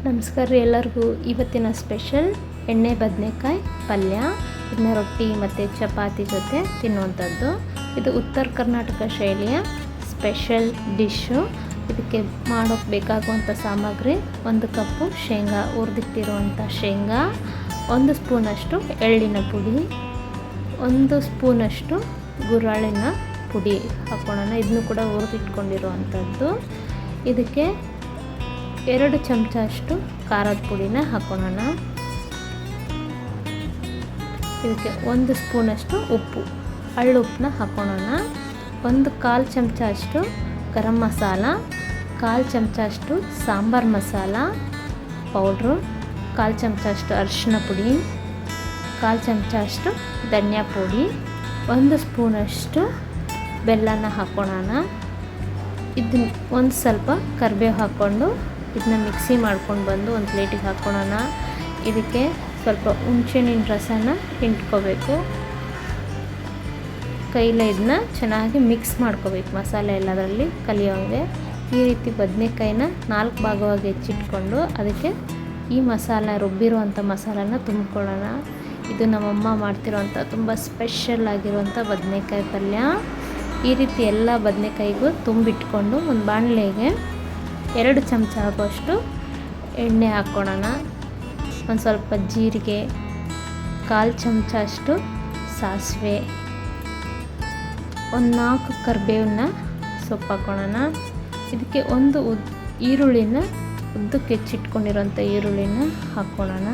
ನಮಸ್ಕಾರ ರೀ ಎಲ್ಲರಿಗೂ. ಇವತ್ತಿನ ಸ್ಪೆಷಲ್ ಎಣ್ಣೆ ಬದನೆಕಾಯಿ ಪಲ್ಯ. ಇದನ್ನ ರೊಟ್ಟಿ ಮತ್ತು ಚಪಾತಿ ಜೊತೆ ತಿನ್ನುವಂಥದ್ದು. ಇದು ಉತ್ತರ ಕರ್ನಾಟಕ ಶೈಲಿಯ ಸ್ಪೆಷಲ್ ಡಿಶ್ಶು. ಇದಕ್ಕೆ ಮಾಡೋಕ್ಕೆ ಬೇಕಾಗುವಂಥ ಸಾಮಗ್ರಿ: 1 ಕಪ್ಪು ಶೇಂಗಾ, ಹುರಿದಿಟ್ಟಿರುವಂಥ ಶೇಂಗಾ, 1 ಸ್ಪೂನಷ್ಟು ಎಳ್ಳಿನ ಪುಡಿ, 1 ಸ್ಪೂನಷ್ಟು ಗುರಾಳಿನ ಪುಡಿ ಹಾಕೋಣ. ಇದನ್ನು ಕೂಡ ಹುರಿದಿಟ್ಕೊಂಡಿರುವಂಥದ್ದು. ಇದಕ್ಕೆ 2 ಚಮಚ ಅಷ್ಟು ಖಾರದ ಪುಡಿನ ಹಾಕೋಣ. ಇದಕ್ಕೆ 1 ಸ್ಪೂನಷ್ಟು ಉಪ್ಪು, ಹಳ್ಳುಪ್ಪನ್ನ ಹಾಕೋಣ. 1/4 ಚಮಚ ಅಷ್ಟು ಗರಂ ಮಸಾಲ, 1/4 ಚಮಚ ಅಷ್ಟು ಸಾಂಬಾರು ಮಸಾಲ ಪೌಡ್ರು, 1/4 ಚಮಚ ಅಷ್ಟು ಅರಿಶಿನ ಪುಡಿ, 1/4 ಚಮಚ ಅಷ್ಟು ಧನಿಯಾ ಪುಡಿ, 1 ಸ್ಪೂನಷ್ಟು ಬೆಲ್ಲನ ಹಾಕೋಣ. ಇದನ್ನ ಒಂದು ಸ್ವಲ್ಪ ಕರಿಬೇವು ಹಾಕ್ಕೊಂಡು ಇದನ್ನ ಮಿಕ್ಸಿ ಮಾಡ್ಕೊಂಡು ಬಂದು ಒಂದು ಪ್ಲೇಟಿಗೆ ಹಾಕ್ಕೊಳ್ಳೋಣ. ಇದಕ್ಕೆ ಸ್ವಲ್ಪ ಹುಣಸೆಹಣ್ಣಿನ ರಸನ ಹಿಂಡ್ಕೋಬೇಕು. ಕೈಲೇ ಇದನ್ನ ಚೆನ್ನಾಗಿ ಮಿಕ್ಸ್ ಮಾಡ್ಕೋಬೇಕು, ಮಸಾಲೆ ಎಲ್ಲದರಲ್ಲಿ ಕಲಿಯೋಂಗೆ. ಈ ರೀತಿ ಬದನೆಕಾಯಿನ 4 ಭಾಗವಾಗಿ ಹೆಚ್ಚಿಟ್ಕೊಂಡು ಅದಕ್ಕೆ ಈ ಮಸಾಲ ರುಬ್ಬಿರುವಂಥ ಮಸಾಲನ ತುಂಬ್ಕೊಳ್ಳೋಣ. ಇದು ನಮ್ಮಮ್ಮ ಮಾಡ್ತಿರೋವಂಥ ತುಂಬ ಸ್ಪೆಷಲ್ ಆಗಿರುವಂಥ ಬದನೆಕಾಯಿ ಪಲ್ಯ. ಈ ರೀತಿ ಎಲ್ಲ ಬದನೆಕಾಯಿಗೂ ತುಂಬಿಟ್ಕೊಂಡು ಒಂದು ಬಾಣಲೆಗೆ 2 ಚಮಚ ಆಗುವಷ್ಟು ಎಣ್ಣೆ ಹಾಕ್ಕೊಳ್ಳೋಣ. ಒಂದು ಸ್ವಲ್ಪ ಜೀರಿಗೆ, 1/4 ಚಮಚ ಅಷ್ಟು ಸಾಸಿವೆ, 4 ಕರಿಬೇವನ್ನ ಸೊಪ್ಪು ಹಾಕ್ಕೊಳ್ಳೋಣ. ಇದಕ್ಕೆ 1 ಈರುಳ್ಳಿನ ಉದ್ದಕ್ಕೆ ಹೆಚ್ಚಿಟ್ಕೊಂಡಿರೋಂಥ ಈರುಳ್ಳಿನ ಹಾಕ್ಕೊಳ್ಳೋಣ.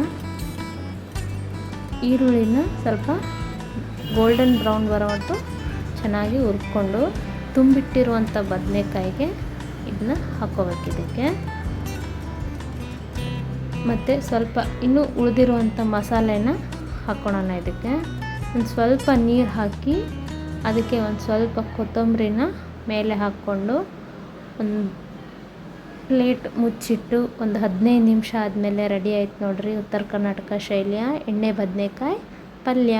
ಈರುಳ್ಳಿನ ಸ್ವಲ್ಪ ಗೋಲ್ಡನ್ ಬ್ರೌನ್ ಬರೋವರೆಗೂ ಚೆನ್ನಾಗಿ ಹುರ್ಕೊಂಡು ತುಂಬಿಟ್ಟಿರುವಂಥ ಬದನೆಕಾಯಿಗೆ ಇದನ್ನ ಹಾಕೋಬೇಕು. ಇದಕ್ಕೆ ಮತ್ತು ಸ್ವಲ್ಪ ಇನ್ನೂ ಉಳಿದಿರುವಂಥ ಮಸಾಲೆನ ಹಾಕ್ಕೊಳ್ಳೋಣ. ಇದಕ್ಕೆ ಒಂದು ಸ್ವಲ್ಪ ನೀರು ಹಾಕಿ ಅದಕ್ಕೆ ಒಂದು ಸ್ವಲ್ಪ ಕೊತ್ತಂಬರಿನ ಮೇಲೆ ಹಾಕ್ಕೊಂಡು ಒಂದು ಪ್ಲೇಟ್ ಮುಚ್ಚಿಟ್ಟು ಒಂದು 15 ನಿಮಿಷ ಆದಮೇಲೆ ರೆಡಿ ಆಯ್ತು ನೋಡಿರಿ, ಉತ್ತರ ಕರ್ನಾಟಕ ಶೈಲಿಯ ಎಣ್ಣೆ ಬದನೆಕಾಯಿ ಪಲ್ಯ.